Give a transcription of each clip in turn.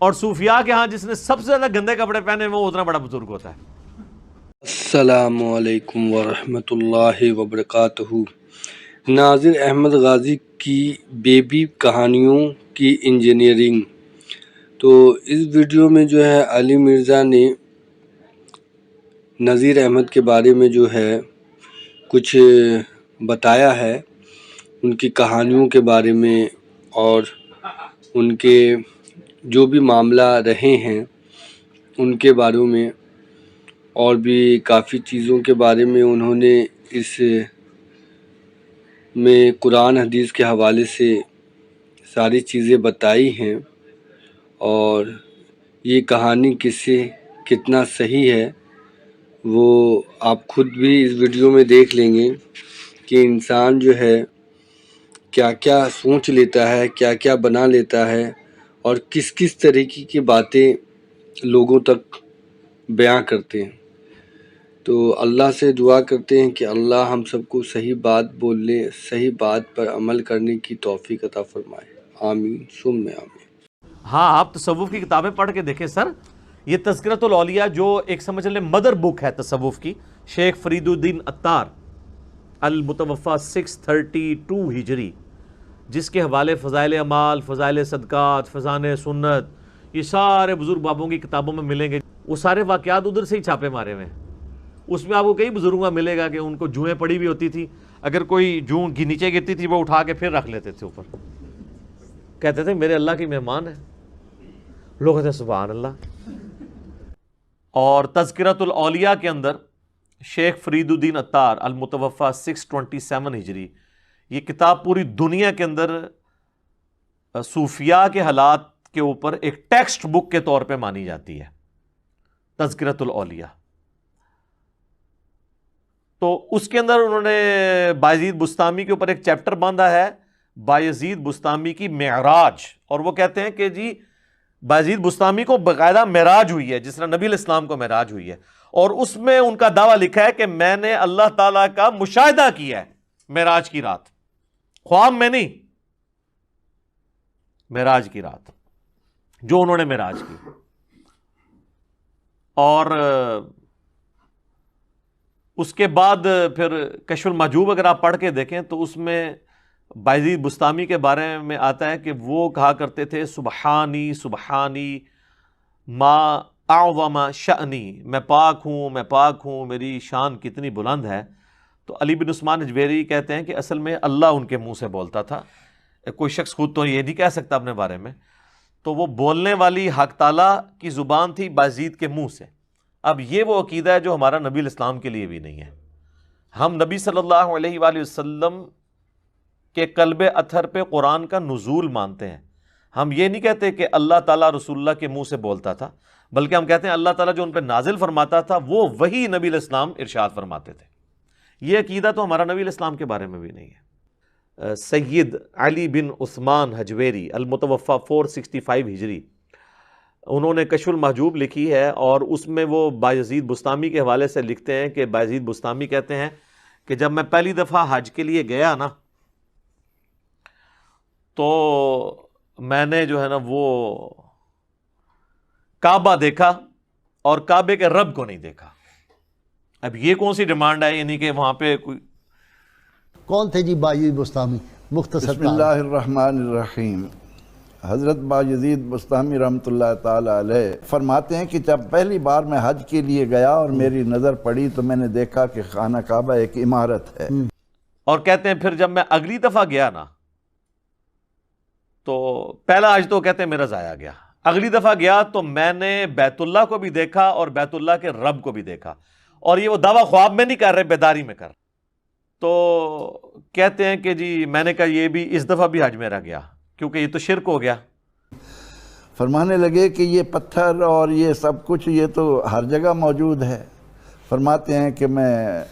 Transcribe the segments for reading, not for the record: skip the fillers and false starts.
اور صوفیاء کے ہاں جس نے سب سے زیادہ گندے کپڑے پہنے وہ اتنا بڑا بزرگ ہوتا ہے۔ السلام علیکم ورحمۃ اللہ وبرکاتہ۔ ناظر احمد غازی کی بیبی کہانیوں کی انجینئرنگ۔ تو اس ویڈیو میں جو ہے علی مرزا نے نذیر احمد کے بارے میں جو ہے کچھ بتایا ہے، ان کی کہانیوں کے بارے میں اور ان کے جو بھی معاملہ رہے ہیں ان کے بارے میں، اور بھی کافی چیزوں کے بارے میں انہوں نے اس میں قرآن حدیث کے حوالے سے ساری چیزیں بتائی ہیں، اور یہ کہانی کس سے کتنا صحیح ہے وہ آپ خود بھی اس ویڈیو میں دیکھ لیں گے کہ انسان جو ہے کیا کیا سوچ لیتا ہے، کیا کیا بنا لیتا ہے، اور کس کس طریقے کی باتیں لوگوں تک بیان کرتے ہیں۔ تو اللہ سے دعا کرتے ہیں کہ اللہ ہم سب کو صحیح بات بولنے، صحیح بات پر عمل کرنے کی توفیق عطا فرمائے، آمین ثم آمین۔ ہاں آپ تصوف کی کتابیں پڑھ کے دیکھیں سر، یہ تذکرۃ الاولیاء جو ایک سمجھ لیں مدر بک ہے تصوف کی، شیخ فرید الدین عطار المتوفی 632 ہجری، جس کے حوالے فضائل اعمال، فضائل صدقات، فضائل سنت، یہ سارے بزرگ بابوں کی کتابوں میں ملیں گے۔ وہ سارے واقعات ادھر سے ہی چھاپے مارے ہوئے ہیں۔ اس میں آپ کو کئی بزرگوں کا ملے گا کہ ان کو جوئیں پڑی بھی ہوتی تھی، اگر کوئی جوں نیچے گرتی تھی وہ اٹھا کے پھر رکھ لیتے تھے اوپر، کہتے تھے میرے اللہ کی مہمان ہے، لوگ کہتے ہیں سبحان اللہ۔ اور تذکرۃ الاولیاء کے اندر شیخ فرید الدین عطار المتوفی 627 ہجری، یہ کتاب پوری دنیا کے اندر صوفیاء کے حالات کے اوپر ایک ٹیکسٹ بک کے طور پہ مانی جاتی ہے، تذکرۃ الاولیاء۔ تو اس کے اندر انہوں نے بایزید بستامی کے اوپر ایک چیپٹر باندھا ہے، بایزید بستامی کی معراج، اور وہ کہتے ہیں کہ جی بایزید بستامی کو باقاعدہ معراج ہوئی ہے جس طرح نبی علیہ السلام کو معراج ہوئی ہے، اور اس میں ان کا دعویٰ لکھا ہے کہ میں نے اللہ تعالیٰ کا مشاہدہ کیا ہے معراج کی رات، خواب میں نہیں، معراج کی رات جو انہوں نے معراج کی۔ اور اس کے بعد پھر کشف المحجوب اگر آپ پڑھ کے دیکھیں تو اس میں بایزید بستامی کے بارے میں آتا ہے کہ وہ کہا کرتے تھے سبحانی سبحانی ما اعظم شأنی، میں پاک ہوں، میری شان کتنی بلند ہے۔ تو علی بن عثمان اجویری کہتے ہیں کہ اصل میں اللہ ان کے منہ سے بولتا تھا، کوئی شخص خود تو یہ نہیں کہہ سکتا اپنے بارے میں، تو وہ بولنے والی حق تعالیٰ کی زبان تھی بایزید کے منہ سے۔ اب یہ وہ عقیدہ ہے جو ہمارا نبی الاسلام کے لیے بھی نہیں ہے۔ ہم نبی صلی اللہ علیہ وآلہ وسلم کے قلب اطہر پہ قرآن کا نزول مانتے ہیں۔ ہم یہ نہیں کہتے کہ اللہ تعالیٰ رسول اللہ کے منہ سے بولتا تھا، بلکہ ہم کہتے ہیں اللہ تعالیٰ جو ان پہ نازل فرماتا تھا وہ وہی نبی علیہ السلام ارشاد فرماتے تھے۔ یہ عقیدہ تو ہمارا نبی علیہ السلام کے بارے میں بھی نہیں ہے۔ سید علی بن عثمان حجویری المتوفی 465 ہجری، انہوں نے کشف المحجوب لکھی ہے، اور اس میں وہ بایزید بستامی کے حوالے سے لکھتے ہیں کہ بایزید بستامی کہتے ہیں کہ جب میں پہلی دفعہ حج کے لیے گیا نا تو میں نے جو ہے نا وہ کعبہ دیکھا اور کعبے کے رب کو نہیں دیکھا۔ اب یہ کون سی ڈیمانڈ ہے، یعنی کہ وہاں پہ کوئی کون تھے جی بایزید بستامی؟ مختصر بسم اللہ الرحمن الرحیم۔ حضرت بایزید بستامی رحمۃ اللہ تعالی علیہ فرماتے ہیں کہ جب پہلی بار میں حج کے لیے گیا اور میری نظر پڑی تو میں نے دیکھا کہ خانہ کعبہ ایک عمارت ہے، اور کہتے ہیں پھر جب میں اگلی دفعہ گیا نا تو پہلا حج تو کہتے ہیں میرا ضائع گیا، اگلی دفعہ گیا تو میں نے بیت اللہ کو بھی دیکھا اور بیت اللہ کے رب کو بھی دیکھا، اور یہ وہ دعویٰ خواب میں نہیں کر رہے، بیداری میں کر۔ تو کہتے ہیں کہ جی میں نے کہا یہ بھی اس دفعہ بھی حج میرا گیا کیونکہ یہ تو شرک ہو گیا۔ فرمانے لگے کہ یہ پتھر اور یہ سب کچھ یہ تو ہر جگہ موجود ہے۔ فرماتے ہیں کہ میں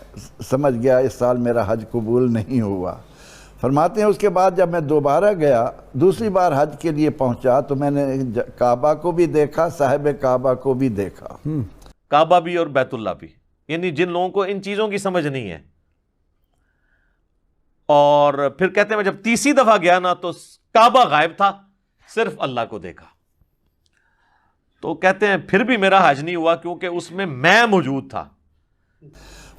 سمجھ گیا اس سال میرا حج قبول نہیں ہوا۔ فرماتے ہیں اس کے بعد جب میں دوبارہ گیا، دوسری بار حج کے لیے پہنچا تو میں نے کعبہ کو بھی دیکھا، صاحب کعبہ کو بھی دیکھا۔ کعبہ بھی اور بیت اللہ بھی، یعنی جن لوگوں کو ان چیزوں کی سمجھ نہیں ہے۔ اور پھر کہتے ہیں میں جب تیسری دفعہ گیا نا تو کعبہ غائب تھا، صرف اللہ کو دیکھا۔ تو کہتے ہیں پھر بھی میرا حج نہیں ہوا کیونکہ اس میں موجود تھا.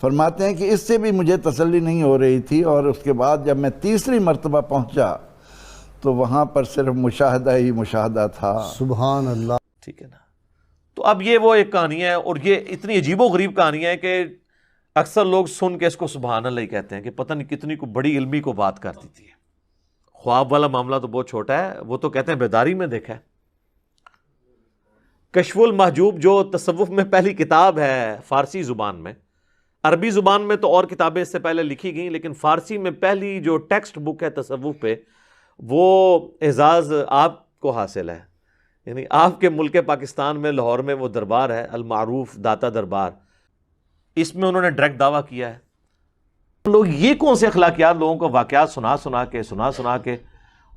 فرماتے ہیں کہ اس سے بھی مجھے تسلی نہیں ہو رہی تھی، اور اس کے بعد جب میں تیسری مرتبہ پہنچا تو وہاں پر صرف مشاہدہ ہی مشاہدہ تھا. سبحان اللہ. ٹھیک ہے نا. تو اب یہ وہ ایک کہانی ہے، اور یہ اتنی عجیب و غریب کہانی ہے کہ اکثر لوگ سن کے اس کو سبحان اللہ ہی کہتے ہیں کہ پتہ نہیں کتنی کو بڑی علمی کو بات کر دیتی ہے. خواب والا معاملہ تو بہت چھوٹا ہے، وہ تو کہتے ہیں بیداری میں دیکھا ہے. کشف المحجوب جو تصوف میں پہلی کتاب ہے فارسی زبان میں، عربی زبان میں تو اور کتابیں اس سے پہلے لکھی گئیں، لیکن فارسی میں پہلی جو ٹیکسٹ بک ہے تصوف پہ، وہ اعزاز آپ کو حاصل ہے. یعنی آپ کے ملک پاکستان میں لاہور میں وہ دربار ہے المعروف داتا دربار، اس میں انہوں نے ڈائریکٹ دعویٰ کیا ہے. لوگ یہ کون سے اخلاقیات لوگوں کو واقعات سنا کے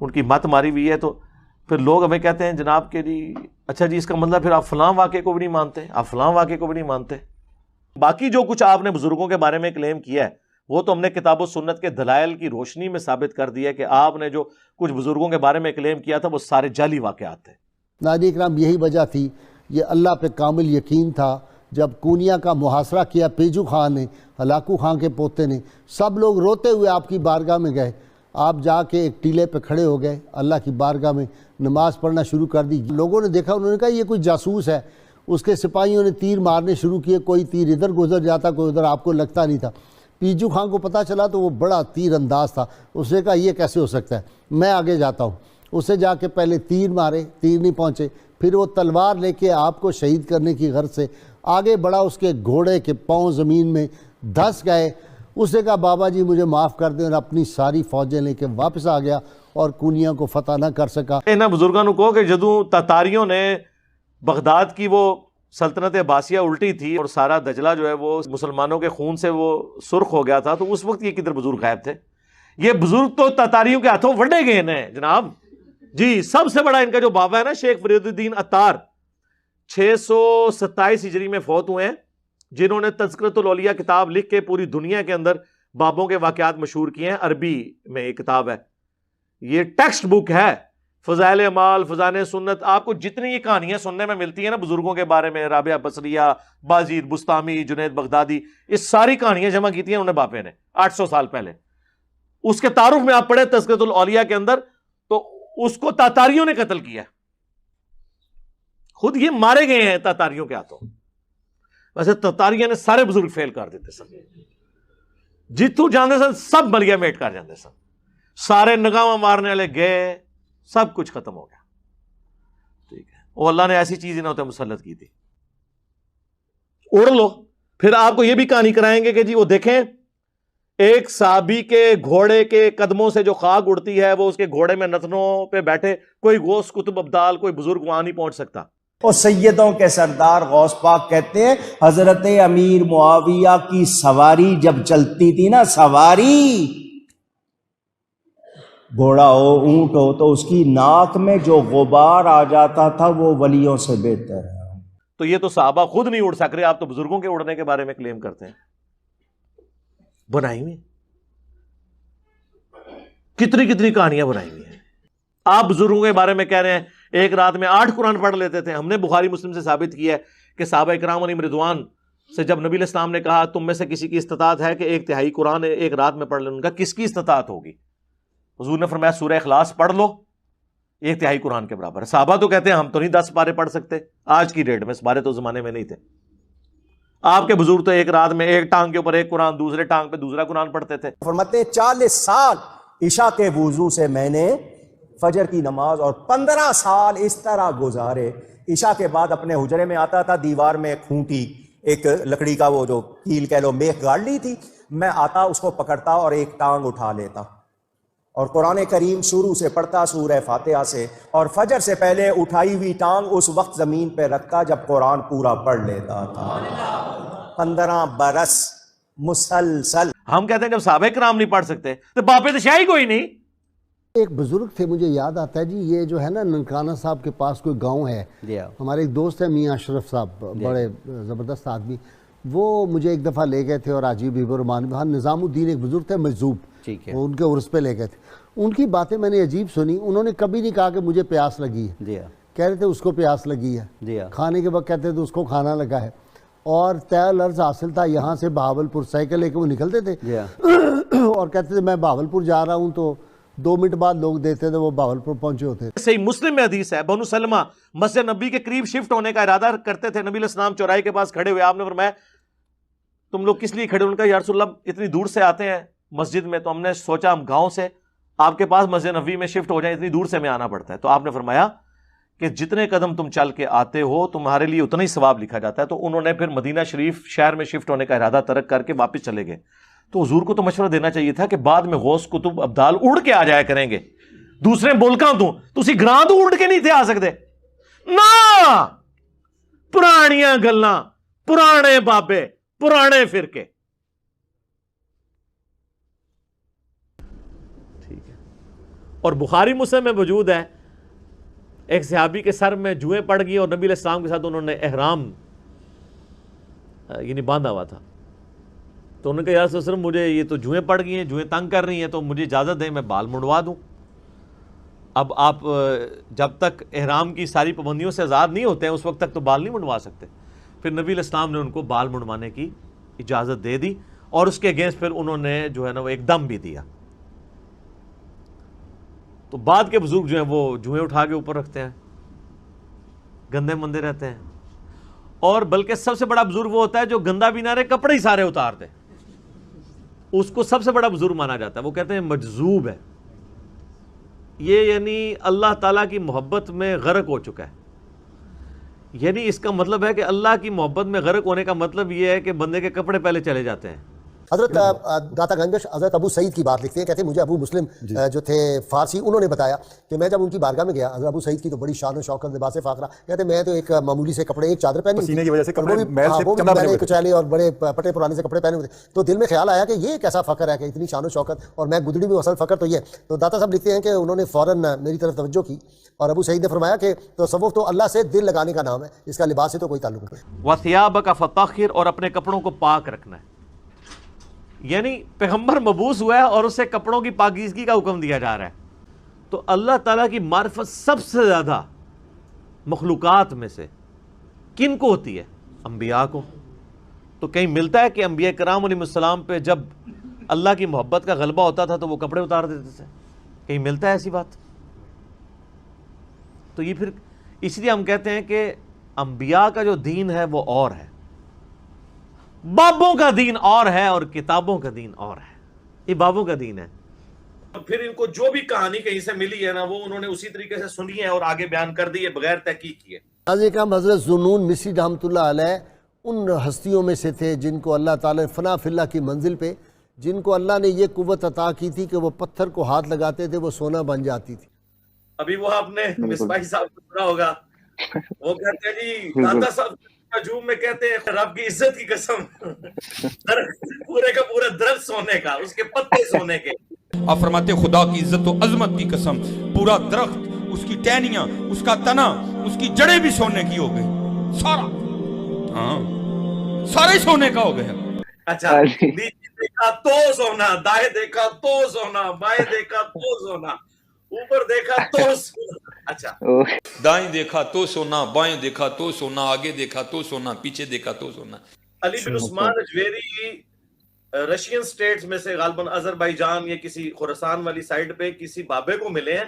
ان کی مت ماری ہوئی ہے. تو پھر لوگ ہمیں کہتے ہیں جناب کہ جی اچھا جی اس کا مطلب پھر آپ فلاں واقعے کو بھی نہیں مانتے، آپ فلاں واقعے کو بھی نہیں مانتے. باقی جو کچھ آپ نے بزرگوں کے بارے میں کلیم کیا ہے وہ تو ہم نے کتاب و سنت کے دلائل کی روشنی میں ثابت کر دیا کہ آپ نے جو کچھ بزرگوں کے بارے میں کلیم کیا تھا وہ سارے جعلی واقعات تھے. ناظرین اکرام، یہی وجہ تھی، یہ اللہ پہ کامل یقین تھا. جب کونیا کا محاصرہ کیا پیجو خان نے، ہلاکو خان کے پوتے نے، سب لوگ روتے ہوئے آپ کی بارگاہ میں گئے. آپ جا کے ایک ٹیلے پہ کھڑے ہو گئے، اللہ کی بارگاہ میں نماز پڑھنا شروع کر دی. لوگوں نے دیکھا، انہوں نے کہا یہ کوئی جاسوس ہے. اس کے سپاہیوں نے تیر مارنے شروع کیے، کوئی تیر ادھر گزر جاتا کوئی ادھر، آپ کو لگتا نہیں تھا. پیجو خان کو پتہ چلا تو وہ بڑا تیر انداز تھا. اس نے کہا یہ کیسے ہو سکتا ہے، میں آگے جاتا ہوں. اسے جا کے پہلے تیر مارے، تیر نہیں پہنچے. پھر وہ تلوار لے کے آپ کو شہید کرنے کی غرض سے آگے بڑھا. اس کے گھوڑے کے پاؤں زمین میں دھس گئے. اس نے کہا بابا جی مجھے معاف کر دیں، اور اپنی ساری فوجیں لے کے واپس آ گیا اور کونیا کو فتح نہ کر سکا. انہاں بزرگاں نو کہو کہ جدوں تاتاریوں نے بغداد کی وہ سلطنت عباسیہ الٹی تھی اور سارا دجلہ جو ہے وہ مسلمانوں کے خون سے وہ سرخ ہو گیا تھا، تو اس وقت یہ کدھر بزرگ غائب تھے؟ یہ بزرگ تو تاتاریوں کے ہاتھوں وڈے گئے ہیں جناب. جی سب سے بڑا ان کا جو بابا ہے نا شیخ فرید الدین عطار، 627 ہجری میں فوت ہوئے ہیں، جنہوں نے تذکرۃ الاولیاء کتاب لکھ کے پوری دنیا کے اندر بابوں کے واقعات مشہور کیے ہیں. عربی میں یہ کتاب ہے، یہ ٹیکسٹ بک ہے. فضائل اعمال، فضائل سنت، آپ کو جتنی یہ کہانیاں سننے میں ملتی ہیں نا بزرگوں کے بارے میں، رابعہ بصریہ، بازید بستامی، جنید بغدادی، یہ ساری کہانیاں جمع کی تھی انہوں نے باپے نے 800 سال پہلے. اس کے تعارف میں آپ پڑھے تذکرۃ الاولیاء کے اندر، تو اس کو تاتاریوں نے قتل کیا، خود یہ مارے گئے ہیں تاتاریوں کے ہاتھوں. ویسے تاتاریوں نے سارے بزرگ فیل کر دیتے سن، جتوں جاندے سن سب ملیا میٹ کر جاندے سن، سارے نگاہ مارنے والے گئے، سب کچھ ختم ہو گیا. ٹھیک ہے، وہ اللہ نے ایسی چیز انہوں نے مسلط کی تھی. اڑ لو. پھر آپ کو یہ بھی کہانی کرائیں گے کہ جی وہ دیکھیں ایک صحابی کے گھوڑے کے قدموں سے جو خاک اڑتی ہے وہ اس کے گھوڑے میں نتنوں پہ بیٹھے کوئی غوث قطب ابدال کوئی بزرگ وہاں نہیں پہنچ سکتا. اور سیدوں کے سردار غوث پاک کہتے ہیں حضرت امیر معاویہ کی سواری جب چلتی تھی نا، سواری گھوڑا ہو اونٹ ہو، تو اس کی ناک میں جو غبار آ جاتا تھا وہ ولیوں سے بہتر ہے. تو یہ تو صحابہ خود نہیں اڑ سک رہے، آپ تو بزرگوں کے اڑنے کے بارے میں کلیم کرتے ہیں. بنائی ہوئی کتنی کتنی کہانیاں بنائی ہوئی ہیں. آپ بزرگوں کے بارے میں کہہ رہے ہیں ایک رات میں 8 قرآن پڑھ لیتے تھے. ہم نے بخاری مسلم سے ثابت کیا ہے کہ صحابہ اکرام علیہم رضوان سے جب نبی علیہ السلام نے کہا تم میں سے کسی کی استطاعت ہے کہ 1/3 قرآن ایک رات میں پڑھ لیں، ان کا کس کی استطاعت ہوگی؟ حضور نے فرمایا سورہ اخلاص پڑھ لو، 1/3 قرآن کے برابر. صحابہ تو کہتے ہیں ہم تو نہیں 10 پارے پڑھ سکتے. آج کی ڈیٹ میں 10 پارے تو زمانے میں نہیں تھے. آپ کے بزرگ تو ایک رات میں ایک ٹانگ کے اوپر ایک قرآن، دوسرے ٹانگ پہ دوسرا قرآن پڑھتے تھے. فرماتے ہیں 40 سال عشاء کے وضو سے میں نے فجر کی نماز اور 15 سال اس طرح گزارے. عشاء کے بعد اپنے حجرے میں آتا تھا، دیوار میں کھونٹی ایک لکڑی کا وہ جو کیل کہہ لو میخ گاڑ لی تھی، میں آتا اس کو پکڑتا اور ایک ٹانگ اٹھا لیتا اور قرآن کریم شروع سے پڑھتا سورہ فاتحہ سے، اور فجر سے پہلے اٹھائی ہوئی ٹانگ اس وقت زمین پہ رکھتا جب قرآن پورا پڑھ لیتا تھا. 15 برس مسلسل. ہم کہتے ہیں جب صحابہ کرام نہیں پڑھ سکتے تو باپے تو شاہی کوئی نہیں. ایک بزرگ تھے، مجھے یاد آتا ہے جی، یہ جو ہے نا ننکانہ صاحب کے پاس کوئی گاؤں ہے، ہمارے ایک دوست ہیں میاں اشرف صاحب، بڑے زبردست آدمی، وہ مجھے ایک دفعہ لے گئے تھے اور عجیب الرحمان وہاں نظام الدین ایک بزرگ تھے مجذوب، وہ ان کے عرس پہ لے گئے تھے. ان کی باتیں میں نے عجیب سنی. انہوں نے کبھی نہیں کہا کہ مجھے پیاس لگی ہے، کہہ رہے تھے اس کو پیاس لگی ہے, جی ہاں, کھانے کے وقت کہتے تھے اس کو کھانا لگا ہے, اور طے لرز حاصل تھا یہاں سے بہاولپور سائیکل لے کے وہ نکلتے تھے جی ہاں, اور کہتے تھے میں بہاولپور جا رہا ہوں, تو 2 منٹ بعد لوگ دیتے تھے وہ بہاولپور پہنچے ہوتے تھے. صحیح مسلم میں حدیث ہے, بنو سلمہ مسجد نبی کے قریب شفٹ ہونے کا ارادہ کرتے تھے, نبی علیہ السلام چوراہے کے پاس کھڑے ہوئے, آپ نے فرمایا تم لوگ کس لیے کھڑے؟ ان کا یا رسول اللہ اتنی دور سے آتے ہیں مسجد میں, تو ہم نے سوچا ہم گاؤں سے آپ کے پاس مسجد نبوی میں شفٹ ہو جائیں, اتنی دور سے ہمیں آنا پڑتا ہے. تو آپ نے فرمایا کہ جتنے قدم تم چل کے آتے ہو تمہارے لیے اتنا ہی ثواب لکھا جاتا ہے. تو انہوں نے پھر مدینہ شریف شہر میں شفٹ ہونے کا ارادہ ترک کر کے واپس چلے گئے. تو حضور کو تو مشورہ دینا چاہیے تھا کہ بعد میں غوث کتب ابدال اڑ کے آ جایا کریں گے, دوسرے ملکاں تو اسی گراں تو اڑ کے نہیں تھے آ سکتے نا. پرانیاں گلاں, پرانے بابے, پرانے فرقے. ٹھیک ہے, اور بخاری مسلم میں موجود ہے ایک صحابی کے سر میں جوئیں پڑ گئی اور نبی علیہ السلام کے ساتھ انہوں نے احرام یعنی باندھا ہوا تھا. تو انہوں نے کہا یا رسول اللہ مجھے یہ تو جوئیں پڑ گئی ہیں, جوئیں تنگ کر رہی ہیں, تو مجھے اجازت دیں میں بال منڈوا دوں. اب آپ جب تک احرام کی ساری پابندیوں سے آزاد نہیں ہوتے ہیں اس وقت تک تو بال نہیں منڈوا سکتے. پھر نبی علیہ السلام نے ان کو بال منڈوانے کی اجازت دے دی, اور اس کے اگینسٹ پھر انہوں نے جو ہے نا وہ ایک دم بھی دیا. تو بعد کے بزرگ جو ہیں وہ جوئیں اٹھا کے اوپر رکھتے ہیں, گندے مندے رہتے ہیں. اور بلکہ سب سے بڑا بزرگ وہ ہوتا ہے جو گندا بھی نہ رہے, کپڑے ہی سارے اتار دے, اس کو سب سے بڑا بزرگ مانا جاتا ہے. وہ کہتے ہیں مجذوب ہے یہ, یعنی اللہ تعالیٰ کی محبت میں غرق ہو چکا ہے. یعنی اس کا مطلب ہے کہ اللہ کی محبت میں غرق ہونے کا مطلب یہ ہے کہ بندے کے کپڑے پہلے چلے جاتے ہیں. حضرت داتا گنگش حضرت ابو سعید کی بات لکھتے ہیں, کہتے ہیں مجھے ابو مسلم جو تھے فارسی, انہوں نے بتایا کہ میں جب ان کی بارگاہ میں گیا, حضرت ابو سعید کی تو بڑی شان و شوکت لباس فاخرہ, کہتے ہیں میں تو ایک معمولی سے کپڑے, ایک چادر پہنی پسینے کی وجہ سے کپڑے میل سے وہ بھی کچیلے اور بڑے پٹے پرانے سے کپڑے پہنے ہوئے تھے. تو دل میں خیال آیا کہ یہ کیسا فخر ہے کہ اتنی شان و شوکت, اور میں گدڑی میں اصل فخر تو یہ. تو داتا صاحب لکھتے ہیں کہ انہوں نے فوراً میری طرف توجہ کی, اور ابو سعید نے فرمایا کہ تصوف تو اللہ سے دل لگانے کا نام ہے, اس کا لباس سے تو کوئی تعلق نہیں. وَثِيَابَكَ فَطَهِّرْ, اور اپنے کپڑوں کو پاک رکھنا ہے. یعنی پیغمبر مبعوث ہوا ہے اور اسے کپڑوں کی پاکیزگی کا حکم دیا جا رہا ہے. تو اللہ تعالیٰ کی معرفت سب سے زیادہ مخلوقات میں سے کن کو ہوتی ہے؟ انبیاء کو. تو کہیں ملتا ہے کہ انبیاء کرام علیہ السلام پہ جب اللہ کی محبت کا غلبہ ہوتا تھا تو وہ کپڑے اتار دیتے تھے؟ کہیں ملتا ہے ایسی بات؟ تو یہ پھر اس لیے ہم کہتے ہیں کہ انبیاء کا جو دین ہے وہ اور ہے, بابوں کا دین اور ہے, اور کتابوں کا دین اور ہے. یہ بابوں کا دین ہے. پھر ان کو جو بھی کہانی کہیں سے ملی ہے نا وہ انہوں نے اسی طریقے سے سنی ہے اور آگے بیان کر دی ہے بغیر تحقیق کیے. حضرت ذوالنون مصری رحمۃ اللہ علیہ ان ہستیوں میں سے تھے جن کو اللہ تعالیٰ فنا فی اللہ کی منزل پہ, جن کو اللہ نے یہ قوت عطا کی تھی کہ وہ پتھر کو ہاتھ لگاتے تھے وہ سونا بن جاتی تھی. ابھی وہ آپ نے مصباحی صاحب کو سنا ہوگا, وہ کہتے ہیں جی داتا صاحب ہجوم میں کہتے ہیں رب کی عزت کی قسم, پورے کا پورا درخت سونے کا, اس کے پتے سونے کے. آپ فرماتے خدا کی عزت و عظمت کی قسم پورا درخت, اس کی ٹہنیاں, اس کا تنا, اس کی جڑیں بھی سونے کی ہو گئی, سارا, ہاں سارے سونے کا ہو گیا. اچھا, نیچے دیکھا تو سونا, دائیں دیکھا تو سونا, بائیں دیکھا تو سونا, اوپر دیکھا تو سونا. اچھا, دائیں دیکھا تو سونا, بائیں دیکھا تو سونا, آگے دیکھا تو سونا, پیچھے دیکھا تو سونا. علی بن عثمان اجویری رشین سٹیٹس میں سے غالباً آذربائیجان یا کسی خراسان والی سائڈ پہ کسی بابے کو ملے ہیں.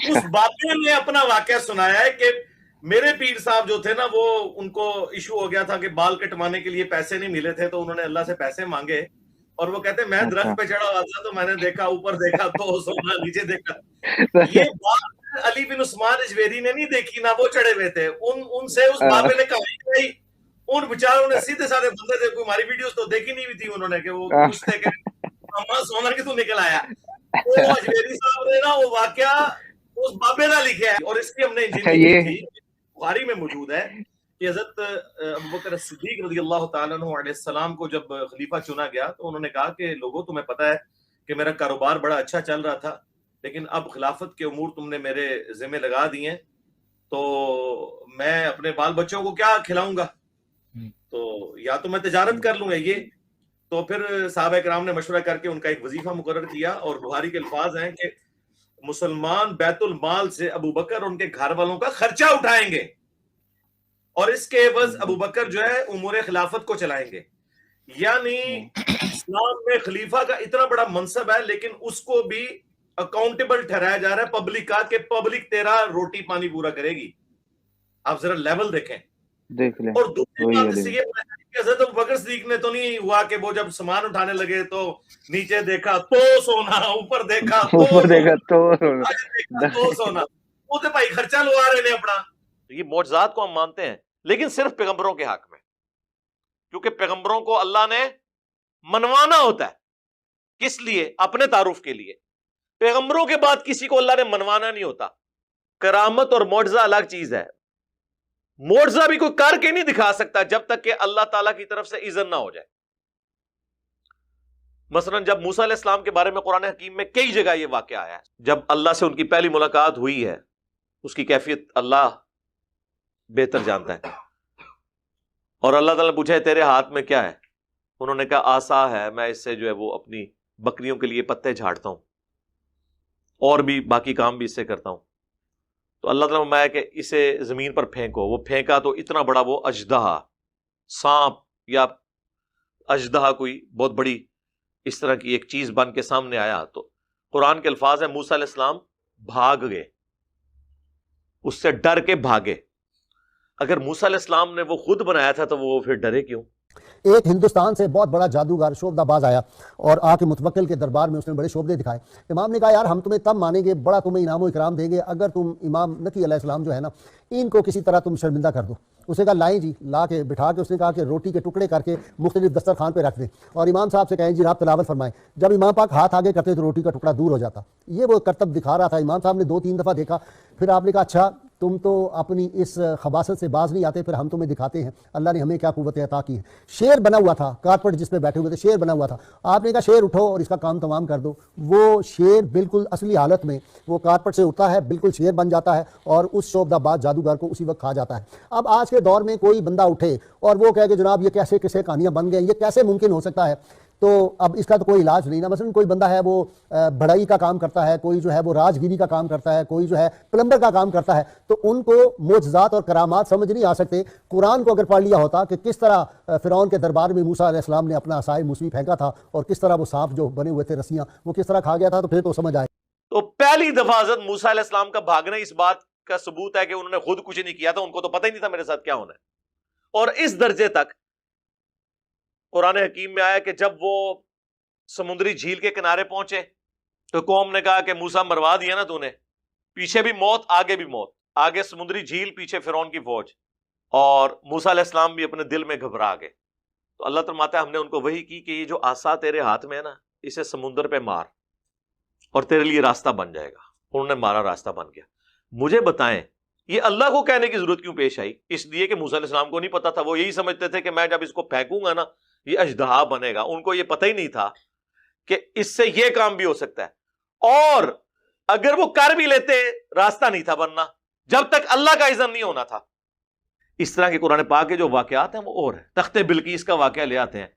اس بابے نے اپنا واقعہ سنایا ہے کہ میرے پیر صاحب جو تھے نا وہ ان کو ایشو ہو گیا تھا کہ بال کٹوانے کے لیے پیسے نہیں ملے تھے, تو انہوں نے اللہ سے پیسے مانگے, اور وہ کہتے ہیں میں درخت پہ چڑھا ہوا تھا تو میں نے دیکھا اوپر دیکھا تو سونا, نیچے دیکھا. یہ بات علی بن عثمان اجویری نے نہیں دیکھی نا, وہ چڑھے ہوئے تھے, ان سے اس بابے نے کہا, ان بیچاروں نے سیدھے سادے بندے تھے, کوئی ہماری ویڈیوز تو دیکھی نہیں ہوئی تھی انہوں نے کہ وہ پوچھتے کہ اما سونا کتوں نکل آیا. وہ اجویری صاحب نے نا وہ واقعہ اس بابے نہ لکھا ہے, اور اس کی ہم نے انجینئرنگ کی تھی, بخاری میں موجود ہے کہ حضرت ابوبکر صدیق رضی اللہ تعالیٰ عنہ علیہ السلام کو جب خلیفہ چنا گیا تو انہوں نے کہا کہ لوگوں تمہیں پتہ ہے کہ میرا کاروبار بڑا اچھا چل رہا تھا, لیکن اب خلافت کے امور تم نے میرے ذمہ لگا دیے ہیں, تو میں اپنے بال بچوں کو کیا کھلاؤں گا, تو یا تو میں تجارت کر لوں گا یہ. تو پھر صحابہ کرام نے مشورہ کر کے ان کا ایک وظیفہ مقرر کیا, اور بخاری کے الفاظ ہیں کہ مسلمان بیت المال سے ابو بکر ان کے گھر والوں کا خرچہ اٹھائیں گے اور اس کے عوض ابو بکر جو ہے امور خلافت کو چلائیں گے. یعنی اسلام میں خلیفہ کا اتنا بڑا منصب ہے لیکن اس کو بھی اکاؤنٹیبل ٹھہرایا جا رہا ہے پبلک کا کہ پبلک تیرا روٹی پانی پورا کرے گی. آپ ذرا لیول دیکھیں. دیکھ لیں. اور دوسری بات اس سے یہ کہ حضرت ابوبکر صدیق نے تو نہیں ہوا کہ وہ جب سامان اٹھانے لگے تو نیچے دیکھا تو سونا, اوپر دیکھا تو سونا. وہ تو بھائی خرچہ لوا رہے ہیں اپنا. یہ معجزات کو ہم مانتے ہیں لیکن صرف پیغمبروں کے حق میں, کیونکہ پیغمبروں کو اللہ نے منوانا ہوتا ہے. کس لیے؟ اپنے تعارف کے لیے. پیغمبروں کے بعد کسی کو اللہ نے منوانا نہیں ہوتا. کرامت اور معجزہ الگ چیز ہے. معجزہ بھی کوئی کر کے نہیں دکھا سکتا جب تک کہ اللہ تعالیٰ کی طرف سے اذن نہ ہو جائے. مثلا جب موسیٰ علیہ السلام کے بارے میں قرآن حکیم میں کئی جگہ یہ واقعہ آیا ہے, جب اللہ سے ان کی پہلی ملاقات ہوئی ہے, اس کی کیفیت اللہ بہتر جانتا ہے. اور اللہ تعالیٰ نے پوچھا ہے تیرے ہاتھ میں کیا ہے؟ انہوں نے کہا آسا ہے, میں اس سے جو ہے وہ اپنی بکریوں کے لیے پتے جھاڑتا ہوں اور بھی باقی کام بھی اس سے کرتا ہوں. تو اللہ تعالیٰ نے فرمایا کہ اسے زمین پر پھینکو. وہ پھینکا تو اتنا بڑا وہ اژدہا, سانپ یا اژدہا کوئی بہت بڑی اس طرح کی ایک چیز بن کے سامنے آیا. تو قرآن کے الفاظ ہیں موسیٰ علیہ السلام بھاگ گئے, اس سے ڈر کے بھاگے. اگر موسیٰ علیہ السلام نے وہ خود بنایا تھا تو وہ پھر ڈرے کیوں؟ ایک ہندوستان سے بہت بڑا جادوگر شعبدہ باز آیا اور آ کے متوکل کے دربار میں اس نے بڑے شعبدے دکھائے. امام نے کہا یار ہم تمہیں تب مانیں گے, بڑا تمہیں انعام و اکرام دیں گے اگر تم امام نقی علیہ السلام جو ہے نا ان کو کسی طرح تم شرمندہ کر دو. اس نے کہا لائیں جی, لا کے بٹھا کے اس نے کہا کہ روٹی کے ٹکڑے کر کے مختلف دسترخوان پہ رکھ دیں اور امام صاحب سے کہیں جی آپ تلاوت فرمائیں. جب امام پاک ہاتھ آگے کرتے تو روٹی کا ٹکڑا دور ہو جاتا. یہ وہ کرتب دکھا رہا تھا. امام صاحب نے 2-3 دفعہ دیکھا, پھر آپ نے کہا اچھا تم تو اپنی اس خباثت سے باز نہیں آتے, پھر ہم تمہیں دکھاتے ہیں اللہ نے ہمیں کیا قوت عطا کی ہے. شیر بنا ہوا تھا, کارپٹ جس پہ بیٹھے ہوئے تھے شیر بنا ہوا تھا. آپ نے کہا شیر اٹھو اور اس کا کام تمام کر دو. وہ شیر بالکل اصلی حالت میں وہ کارپٹ سے اٹھتا ہے, بالکل شیر بن جاتا ہے اور اس شعبدہ باز جادوگر کو اسی وقت کھا جاتا ہے. اب آج کے دور میں کوئی بندہ اٹھے اور وہ کہے کہ جناب یہ کیسے کیسے کہانیاں بن گئے, یہ کیسے ممکن ہو سکتا ہے, تو اب اس کا تو کوئی علاج نہیں نا. مثلا کوئی بندہ ہے وہ بڑائی کا کام کرتا ہے, کوئی جو ہے وہ راجگیری کا کام کرتا ہے, کوئی جو ہے پلمبر کا کام کرتا ہے, تو ان کو معجزات اور کرامات سمجھ نہیں آ سکتے. قرآن کو اگر پڑھ لیا ہوتا کہ کس طرح فرعون کے دربار میں موسیٰ علیہ السلام نے اپنا عصائے موسوی پھینکا تھا اور کس طرح وہ سانپ جو بنے ہوئے تھے رسیاں وہ کس طرح کھا گیا تھا, تو پھر تو سمجھ آئے. تو پہلی دفعہ حضرت موسیٰ علیہ السلام کا بھاگنا اس بات کا ثبوت ہے کہ انہوں نے خود کچھ نہیں کیا تھا, ان کو تو پتہ ہی نہیں تھا میرے ساتھ کیا ہونا ہے. اور اس درجے تک قرآن حکیم میں آیا کہ جب وہ سمندری جھیل کے کنارے پہنچے تو قوم نے کہا کہ موسیٰ مروا دیا نا تو نے, پیچھے بھی موت آگے بھی موت, آگے سمندری جھیل پیچھے فرعون کی فوج, اور موسیٰ علیہ السلام بھی اپنے دل میں گھبرا گئے. تو اللہ فرماتا ہے ہم نے ان کو وحی کی کہ یہ جو عصا تیرے ہاتھ میں ہے نا اسے سمندر پہ مار اور تیرے لیے راستہ بن جائے گا. انہوں نے مارا, راستہ بن گیا. مجھے بتائیں یہ اللہ کو کہنے کی ضرورت کیوں پیش آئی؟ اس لیے کہ موسیٰ علیہ السلام کو نہیں پتا تھا. وہ یہی سمجھتے تھے کہ میں جب اس کو پھینکوں گا نا یہ اژدہا بنے گا. ان کو یہ پتہ ہی نہیں تھا کہ اس سے یہ کام بھی ہو سکتا ہے, اور اگر وہ کر بھی لیتے راستہ نہیں تھا بننا جب تک اللہ کا اذن نہیں ہونا تھا. اس طرح کے قرآن پاک کے جو واقعات ہیں وہ اور ہیں. تخت بلقیس کا واقعہ لے آتے ہیں.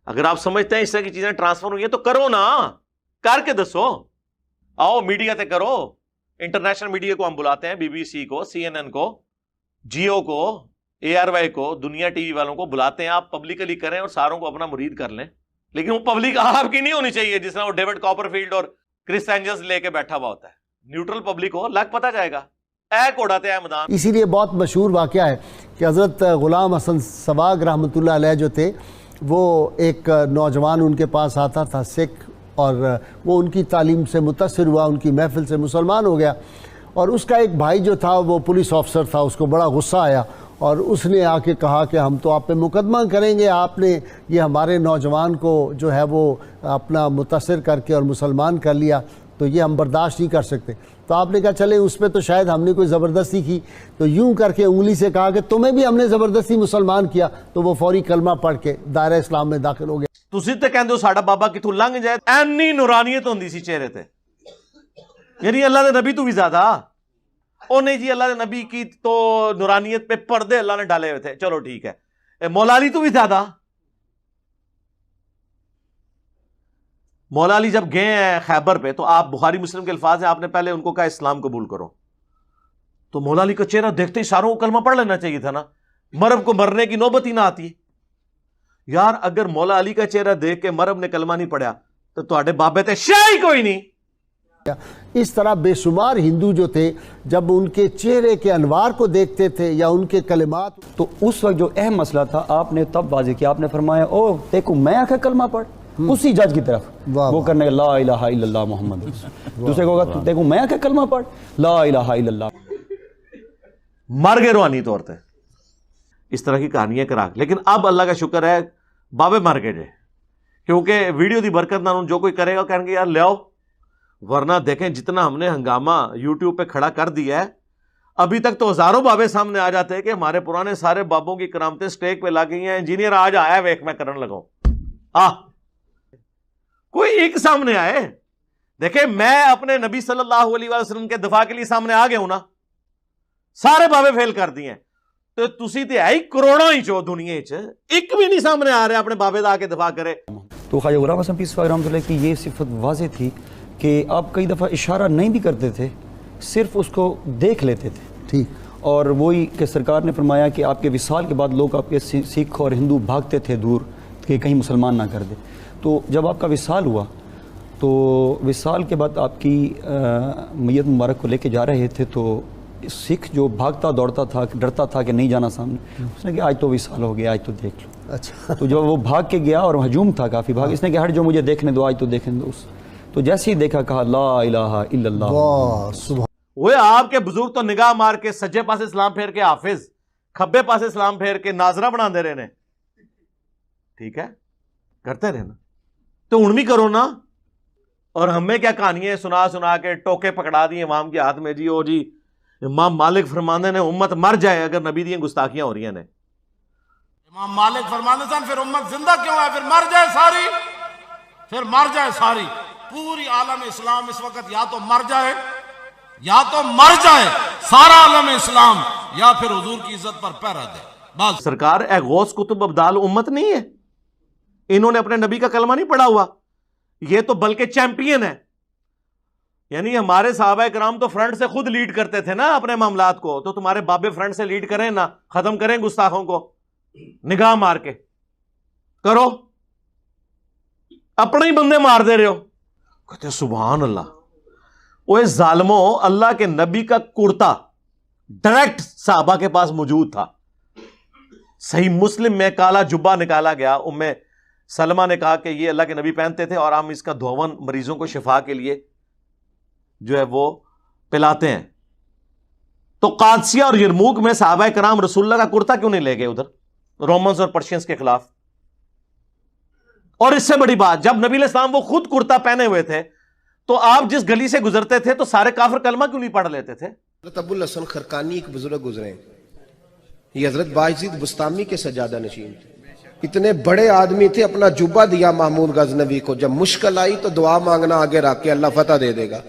اگر آپ سمجھتے ہیں اس طرح کی چیزیں ٹرانسفر ہوئی ہیں تو کرو نا, کر کے دسو. آؤ میڈیا تے کرو, انٹرنیشنل میڈیا کو ہم بلاتے ہیں, BBC کو, CNN کو, جیو کو, ARY کو, دنیا ٹی وی والوں کو بلاتے ہیں. آپ پبلکلی کریں اور ساروں کو اپنا مرید کر لیں, لیکن وہ پبلک آپ کی نہیں ہونی چاہیے جس طرح وہ ڈیوڈ کاپرفیلڈ اور کرس اینجلز لے کے بیٹھا ہوا ہوتا ہے. نیوٹرل پبلک ہو, لگ پتا جائے گا. ایک اڑاتے ہیں میدان. اسی لیے بہت مشہور واقعہ ہے کہ حضرت غلام حسن سواگ رحمۃ اللہ علیہ جو تھے, وہ ایک نوجوان ان کے پاس آتا تھا سکھ, اور وہ ان کی تعلیم سے متاثر ہوا, ان کی محفل سے مسلمان ہو گیا. اور اس کا ایک بھائی جو تھا وہ پولیس آفسر تھا, اس کو بڑا غصہ آیا اور اس نے آ کے کہا کہ ہم تو آپ پہ مقدمہ کریں گے, آپ نے یہ ہمارے نوجوان کو جو ہے وہ اپنا متاثر کر کے اور مسلمان کر لیا, تو یہ ہم برداشت نہیں کر سکتے. تو آپ نے کہا چلیں اس پہ تو شاید ہم نے کوئی زبردستی کی, تو یوں کر کے انگلی سے کہا کہ تمہیں بھی ہم نے زبردستی مسلمان کیا, تو وہ فوری کلمہ پڑھ کے دائرہ اسلام میں داخل ہو گیا. تسی تے کہندے ہو ساڈا بابا کتوں لنگ جائے, اینی نورانیت ہوندی سی چہرے تے, یعنی اللہ دے نبی تو بھی زیادہ. او نہیں جی اللہ دے نبی کی تو نورانیت پہ پردے اللہ نے ڈالے ہوئے تھے, چلو ٹھیک ہے. مولا علی تو بھی زیادہ. مولا علی جب گئے ہیں خیبر پہ تو آپ بخاری مسلم کے الفاظ ہیں، آپ نے پہلے ان کو کہا اسلام قبول کرو، تو مولا علی کا چہرہ دیکھتے ہی ساروں کو کلمہ پڑھ لینا چاہیے تھا نا، مرب کو مرنے کی نوبت ہی نہ آتی ہے۔ یار اگر مولا علی کا چہرہ دیکھ کے مرب نے کلمہ نہیں پڑھا تو تواڈے بابے تے شے ہی کوئی نہیں۔ اس طرح بے شمار ہندو جو تھے جب ان کے چہرے کے انوار کو دیکھتے تھے یا ان کے کلمات، تو اس وقت جو اہم مسئلہ تھا آپ نے تب واضح کیا، آپ نے فرمایا او دیکھو میں آخر کلمہ پڑھ، اسی جج کی طرف وہ کرنے لا الہ الا اللہ محمد رسول، دوسرے کو کہا دیکھو میں آخر کلمہ پڑھ لا الہ الا اللہ، مر گئے روحانی طور پہ۔ اس طرح کی کہانیاں کرا، لیکن اب اللہ کا شکر ہے بابے مر گئے جے، کیونکہ ویڈیو دی برکت نہ جو کوئی کرے گا کہیں گے یار لے آؤ، ورنہ دیکھیں جتنا ہم نے ہنگامہ یوٹیوب پہ کھڑا کر دیا ہے، ابھی تک تو ہزاروں بابے سامنے آ جاتے ہیں کہ ہمارے پرانے سارے بابوں کی کرامتیں سٹیک پہ لا گئی ہیں، انجینئر آج آیا ویک میں کرن لگاؤں، کوئی ایک سامنے آئے۔ دیکھیں میں اپنے نبی صلی اللہ علیہ وسلم کے دفاع کے لیے سامنے آ گیا ہوں نا، سارے بابے فیل کر دیے ہیں، تو تسی تے آئی کروڑوں ہی چو دنیا چ ایک بھی نہیں سامنے آ رہے اپنے بابے دا کے دفاع کرے۔ تو خواجہ غلام حسن پیس رحمۃ اللہ کی یہ صفت واضح تھی کہ آپ کئی دفعہ اشارہ نہیں بھی کرتے تھے، صرف اس کو دیکھ لیتے تھے، ٹھیک، اور وہی کہ سرکار نے فرمایا کہ آپ کے وصال کے بعد لوگ آپ کے سکھ اور ہندو بھاگتے تھے دور کہ کہیں مسلمان نہ کر دے، تو جب آپ کا وصال ہوا تو وصال کے بعد آپ کی میت مبارک کو لے کے جا رہے تھے، تو سکھ جو بھاگتا دوڑتا تھا ڈرتا تھا کہ نہیں جانا سامنے، اس نے کہا آج تو وصال ہو گیا، آج تو دیکھ لو۔ اچھا، تو جب وہ بھاگ کے گیا اور ہجوم تھا کافی بھاگ، اس نے کہا ہٹ جو مجھے دیکھنے دو، آج تو دیکھنے دو، تو جیسے ہی دیکھا کہا لا الہ الا اللہ۔ واہ سبحان، وہ آپ کے بزرگ تو نگاہ مار کے سجے پاسے اسلام پھیر کے حافظ، کھبے پاسے اسلام پھیر کے ناظرہ بنا دے رہے نے، ٹھیک ہے کرتے رہنا تو ان بھی کرو نا۔ اور ہمیں کیا کہانیاں سنا سنا کے ٹوکے پکڑا دیے امام کے ہاتھ میں، جی او جی امام مالک فرماندے نے امت مر جائے اگر نبی دی گستاخیاں ہو رہی ہیں نے۔ امام مالک فرماندے سن پھر امت زندہ کیوں ہے، پھر مر جائے ساری، پھر مر جائے ساری، پوری عالم اسلام اس وقت یا تو مر جائے، یا تو مر جائے سارا عالم اسلام، یا پھر حضور کی عزت پر پہرا دے بس۔ سرکار اے غوث کتب ابدال امت نہیں ہے، انہوں نے اپنے نبی کا کلمہ نہیں پڑھا ہوا، یہ تو بلکہ چیمپئن ہے، یعنی ہمارے صحابہ کرام تو فرنٹ سے خود لیڈ کرتے تھے نا اپنے معاملات کو، تو تمہارے بابے فرنٹ سے لیڈ کریں نا، ختم کریں گستاخوں کو نگاہ مار کے کرو، اپنے ہی بندے مار دے رہے ہو۔ کہتے سبحان اللہ، وہ ظالموں، اللہ کے نبی کا کرتا ڈائریکٹ صحابہ کے پاس موجود تھا، صحیح مسلم میں کالا جبہ نکالا گیا، ام سلمہ نے کہا کہ یہ اللہ کے نبی پہنتے تھے اور ہم اس کا دھون مریضوں کو شفا کے لیے جو ہے وہ پلاتے ہیں۔ تو قادسیہ اور یرموک میں صحابہ کرام رسول اللہ کا کرتا کیوں نہیں لے گئے ادھر رومنز اور پرشینز کے خلاف؟ اور اس سے بڑی بات، جب نبی علیہ السلام وہ خود کرتا پہنے ہوئے تھے تو آپ جس گلی سے گزرتے تھے تو سارے کافر کلمہ کیوں نہیں پڑھ لیتے تھے؟ حضرت ابو الحسن خرقانی ایک بزرگ گزرے ہیں، یہ حضرت باعزید بستامی کے سجادہ نشین تھے، اتنے بڑے آدمی تھے، اپنا جبہ دیا محمود غزنوی کو، جب مشکل آئی تو دعا مانگنا آگے رکھ کے اللہ فتح دے دے گا۔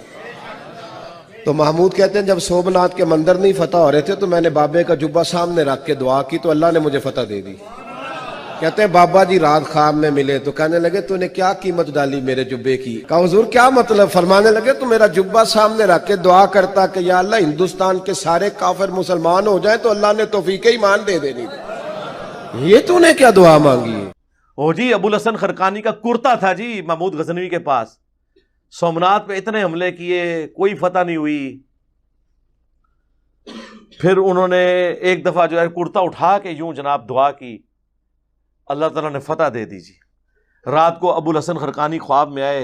تو محمود کہتے ہیں جب سومناتھ کے مندر نہیں فتح ہو رہے تھے تو میں نے بابے کا جبہ سامنے رکھ کے دعا کی تو اللہ نے مجھے فتح دے دی۔ کہتے ہیں بابا جی رات خواب میں ملے تو کہنے لگے تو نے کیا قیمت ڈالی میرے جبے کی؟ کہا حضور کیا مطلب؟ فرمانے لگے تو میرا جبہ سامنے رکھ کے دعا کرتا کہ یا اللہ ہندوستان کے سارے کافر مسلمان ہو جائیں تو اللہ نے توفیق ایمان دے دینی، یہ تو نے کیا دعا مانگی ہے؟ او جی ابو الحسن خرقانی کا کرتا تھا جی محمود غزنوی کے پاس، سومناتھ پہ اتنے حملے کیے کوئی فتح نہیں ہوئی، پھر انہوں نے ایک دفعہ جو ہے کرتا اٹھا کے یوں جناب دعا کی، اللہ تعالیٰ نے فتح دے دی جی۔ رات کو ابو الحسن خرقانی خواب میں آئے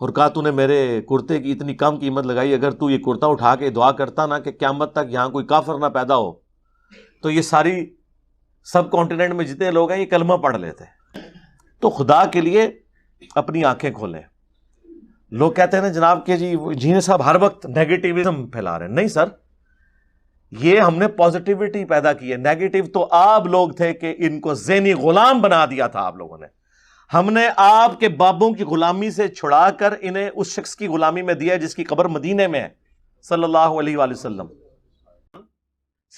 اور کہا تو نے میرے کرتے کی اتنی کم قیمت لگائی، اگر تو یہ کرتا اٹھا کے دعا کرتا نا کہ قیامت تک یہاں کوئی کافر نہ پیدا ہو تو یہ ساری سب کانٹیننٹ میں جتنے لوگ ہیں یہ کلمہ پڑھ لیتے۔ تو خدا کے لیے اپنی آنکھیں کھولیں۔ لوگ کہتے ہیں نا جناب کہ جی جینے صاحب ہر وقت نیگیٹیوزم پھیلا رہے ہیں، نہیں سر، یہ ہم نے پازیٹیوٹی پیدا کی ہے، نیگیٹو تو آپ لوگ تھے کہ ان کو ذہنی غلام بنا دیا تھا آپ لوگوں نے، ہم نے آپ کے بابوں کی غلامی سے چھڑا کر انہیں اس شخص کی غلامی میں دیا جس کی قبر مدینے میں ہے صلی اللہ علیہ وآلہ وسلم۔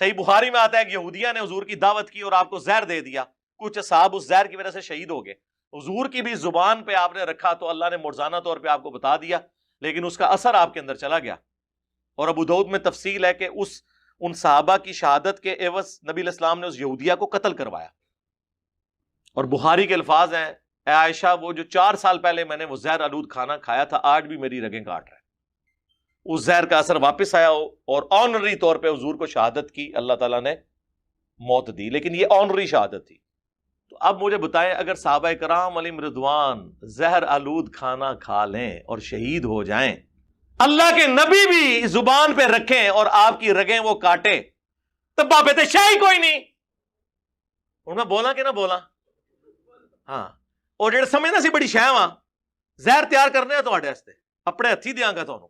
صحیح بخاری میں آتا ہے کہ یہودیہ نے حضور کی دعوت کی اور آپ کو زہر دے دیا، کچھ اصحاب اس زہر کی وجہ سے شہید ہو گئے، حضور کی بھی زبان پہ آپ نے رکھا تو اللہ نے معجزانہ طور پہ آپ کو بتا دیا، لیکن اس کا اثر آپ کے اندر چلا گیا. اور ابو داؤد میں تفصیل ہے کہ ان صحابہ کی شہادت کے عوض نبی علیہ السلام نے اس یہودیہ کو قتل کروایا. اور بخاری کے الفاظ ہیں، اے عائشہ وہ جو 4 سال پہلے میں نے وہ زہر آلود کھانا کھایا تھا، آج بھی میری رگیں کاٹ رہا ہے. اس زہر کا اثر واپس آیا اور آنری طور پہ حضور کو شہادت کی، اللہ تعالیٰ نے موت دی، لیکن یہ آنری شہادت تھی. تو اب مجھے بتائیں، اگر صحابہ کرام علیہم رضوان زہر آلود کھانا کھا لیں اور شہید ہو جائیں، اللہ کے نبی بھی زبان پہ رکھیں اور آپ کی رگیں وہ کاٹے، تو بابے تے شاہی کوئی نہیں. ان میں بولا کہ نہ بولا؟ ہاں. اور جڑے سمجھنا سی بڑی شہ وہاں زہر تیار کرنے ہیں تواڈے واسطے، اپنے ہتھی دیاں گا تانوں.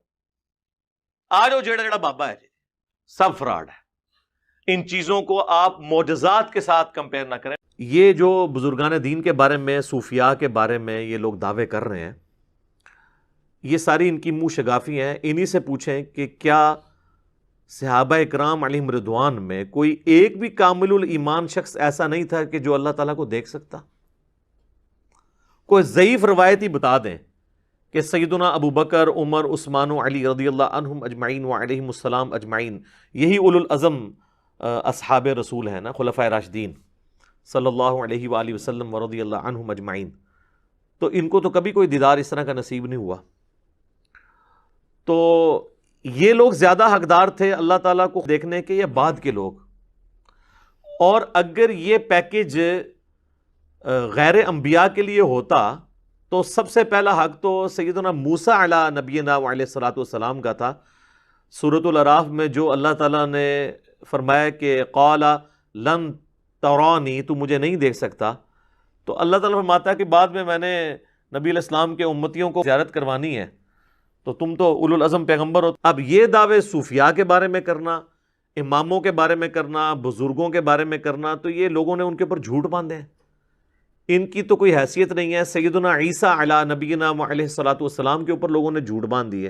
آ جاؤ جڑا بابا ہے جی، سب فراڈ ہے. ان چیزوں کو آپ معجزات کے ساتھ کمپیئر نہ کریں. یہ جو بزرگان دین کے بارے میں، صوفیاء کے بارے میں یہ لوگ دعوے کر رہے ہیں، یہ ساری ان کی منہ شگافی ہیں. انہی سے پوچھیں کہ کیا صحابہ اکرام علیہم رضوان میں کوئی ایک بھی کامل الایمان شخص ایسا نہیں تھا کہ جو اللہ تعالیٰ کو دیکھ سکتا؟ کوئی ضعیف روایت ہی بتا دیں کہ سیدنا ابو بکر، عمر، عثمان و علی رضی اللہ عنہم اجمعین و علیہم السلام اجمعین، یہی اولو العزم اصحاب رسول ہیں نا، خلفائے راشدین صلی اللہ علیہ وآلہ وسلم و رضی اللہ عنہم اجمعین. تو ان کو تو کبھی کوئی دیدار اس طرح کا نصیب نہیں ہوا. تو یہ لوگ زیادہ حقدار تھے اللہ تعالیٰ کو دیکھنے کے یا بعد کے لوگ؟ اور اگر یہ پیکیج غیر انبیاء کے لیے ہوتا تو سب سے پہلا حق تو سیدنا موسیٰ علی نبینا علیہ الصلوۃ والسلام کا تھا. سورۃ الاعراف میں جو اللہ تعالیٰ نے فرمایا کہ قال لن ترانی، تو مجھے نہیں دیکھ سکتا، تو اللہ تعالیٰ فرماتا ہے کہ بعد میں نے نبی علیہ السلام کے امتیوں کو زیارت کروانی ہے، تو تم تو اولو العزم پیغمبر ہو. اب یہ دعوے صوفیاء کے بارے میں کرنا، اماموں کے بارے میں کرنا، بزرگوں کے بارے میں کرنا، تو یہ لوگوں نے ان کے اوپر جھوٹ باندھے ہیں. ان کی تو کوئی حیثیت نہیں ہے. سیدنا عیسیٰ علی نبینا علیہ الصلوۃ والسلام کے اوپر لوگوں نے جھوٹ باندھ دیے.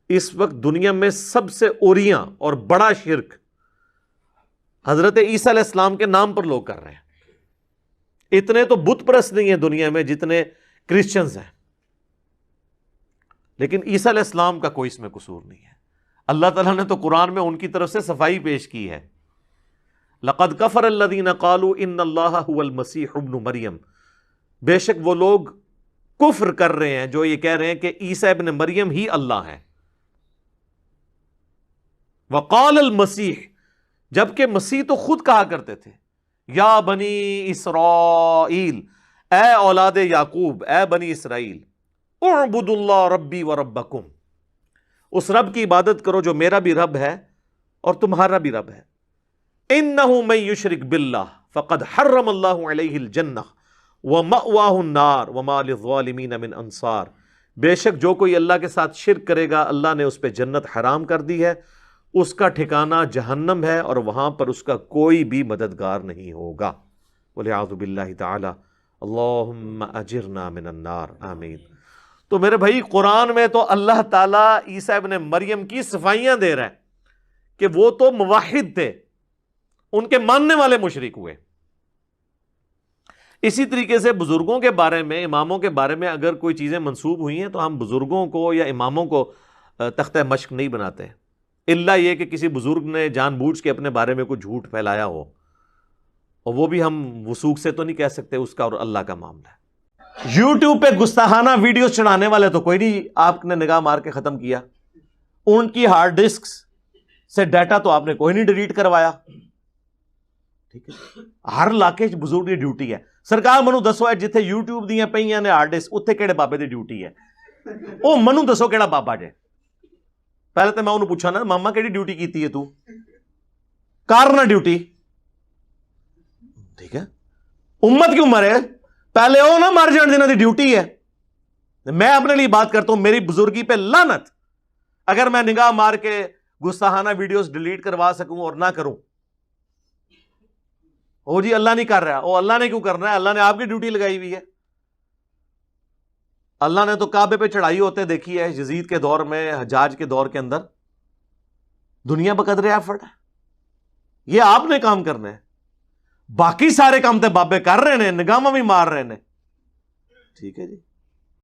اس وقت دنیا میں سب سے اوریاں اور بڑا شرک حضرت عیسیٰ علیہ السلام کے نام پر لوگ کر رہے ہیں. اتنے تو بت پرست نہیں ہیں دنیا میں جتنے کرسچنز ہیں، لیکن عیسیٰ علیہ السلام کا کوئی اس میں قصور نہیں ہے. اللہ تعالیٰ نے تو قرآن میں ان کی طرف سے صفائی پیش کی ہے. لقد کفر الذین قالوا ان اللہ هو المسیح ابن مریم، بے شک وہ لوگ کفر کر رہے ہیں جو یہ کہہ رہے ہیں کہ عیسیٰ ابن مریم ہی اللہ ہے. وقال المسیح، جبکہ مسیح تو خود کہا کرتے تھے یا بنی اسرائیل، اے اولاد یعقوب، اے بنی اسرائیل، اعبدوا اللہ ربی و ربکم، اس رب کی عبادت کرو جو میرا بھی رب ہے اور تمہارا بھی رب ہے. انہ من یشرک باللہ فقد حرم اللہ علیہ الجنہ ومأواہ النار وما للظالمین من انصار، بے شک جو کوئی اللہ کے ساتھ شرک کرے گا اللہ نے اس پہ جنت حرام کر دی ہے، اس کا ٹھکانہ جہنم ہے اور وہاں پر اس کا کوئی بھی مددگار نہیں ہوگا. والعیاذ باللہ تعالی. اللہم اجرنا من النار، آمین. تو میرے بھائی قرآن میں تو اللہ تعالیٰ عیسیٰ ابن مریم کی صفائیاں دے رہا ہے کہ وہ تو موحد تھے، ان کے ماننے والے مشرک ہوئے. اسی طریقے سے بزرگوں کے بارے میں، اماموں کے بارے میں اگر کوئی چیزیں منسوب ہوئی ہیں تو ہم بزرگوں کو یا اماموں کو تختہ مشق نہیں بناتے، الا یہ کہ کسی بزرگ نے جان بوجھ کے اپنے بارے میں کوئی جھوٹ پھیلایا ہو، اور وہ بھی ہم وثوق سے تو نہیں کہہ سکتے، اس کا اور اللہ کا معاملہ ہے. یوٹیوب پہ گستاخانہ ویڈیوز چڑھانے والے تو کوئی نہیں آپ نے نگاہ مار کے ختم کیا، ان کی ہارڈ ڈسک سے ڈیٹا تو آپ نے کوئی نہیں ڈیلیٹ کروایا. ٹھیک ہے، ہر علاقے بزرگ کی ڈیوٹی ہے. سرکار منو دسو جتھے یوٹیوب دیاں پئیاں نے ہارڈ ڈسک، اتنے کہڑے بابے دی ڈیوٹی ہے؟ او منو دسو کہڑا بابا جے. پہلے تو میں انہوں پوچھا نا ماما کیڑی ڈیوٹی کیتی ہے تو کارنا ڈیوٹی. ٹھیک ہے، امت کیوں مرے؟ پہلے او نہ مر جان جنہاں دی ڈیوٹی ہے. میں اپنے لیے بات کرتا ہوں، میری بزرگی پہ لعنت اگر میں نگاہ مار کے گستاخانہ ویڈیوز ڈیلیٹ کروا سکوں اور نہ کروں. او جی اللہ نہیں کر رہا، او اللہ نے کیوں کرنا ہے؟ اللہ نے آپ کی ڈیوٹی لگائی ہوئی ہے. اللہ نے تو کعبے پہ چڑھائی ہوتے دیکھی ہے یزید کے دور میں، حجاج کے دور کے اندر. دنیا بقدر ایفرٹ ہے، یہ آپ نے کام کرنا ہے. باقی سارے کام تے بابے کر رہے ہیں, نگاہاں بھی مار رہے ہیں. ٹھیک ہے جی.